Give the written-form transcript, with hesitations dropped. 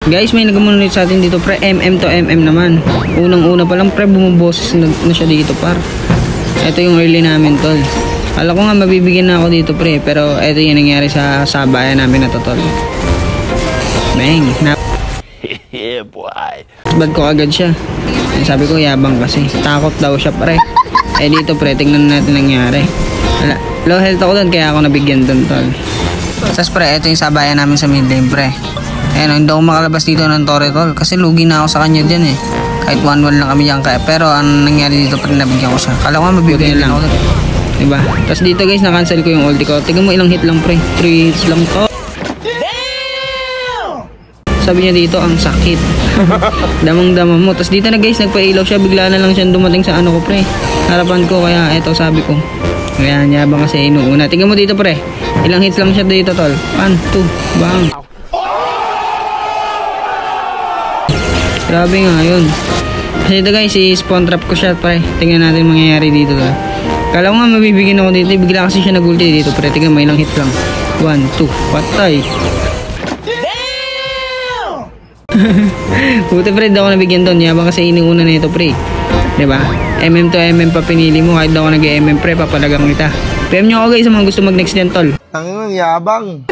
Guys, may nagamunod sa atin dito pre, MM to MM naman. Unang-una pa lang pre, bumuboses na siya dito par. Ito yung early namin tol. Alam ko nga mabibigyan na ako dito pre, pero ito yung nangyari sa sabayan namin na to tol. Bang, Yeah boy. bad ko agad siya. Sabi ko yabang kasi, takot daw siya pre. Dito pre, tingnan natin nangyari. Low health ako doon kaya ako nabigyan doon tol. Tapos pre, ito yung sabayan namin sa mid lane pre. Ayun, hindi ako makalabas dito ng Torre tol kasi lugi na ako sa kanya dyan eh. Kahit 1-1 lang kami dyan kaya. Pero ang nangyari dito pa rin nabigyan ko siya. Kala ko nga mabibigyan lang ako. Diba? Tapos dito guys, na-cancel ko yung ulti ko. Tignan mo ilang hit lang pre. 3 hits lang to. Sabi niya dito, ang sakit. Damang-dama mo. Tapos dito na guys, nagpa-ilaw siya. Bigla na lang siya dumating sa ano ko pre. Harapan ko kaya eto sabi ko. Kaya yabang kasi inuuna. Tignan mo dito pre. Ilang hits lang siya dito tol. 1, 2, bang. Grabe nga yun. Kasi ito guys, si-spawn trap ko siya pre. Tingnan natin mangyayari dito tol. Kala ko nga mabibigyan ako dito. Bigla kasi siya nag-ulti dito pre. Tingnan mo ilang hit lang. 1, 2, patay. Buti pre, daw ako nabigyan doon. Yabang kasi iniuna na ito pre. Diba? MM to MM pa pinili mo. Kahit daw ako nag-MM pre, papalagang kita. PM nyo ako guys sa mga gusto mag-next dyan tol. Ang yabang.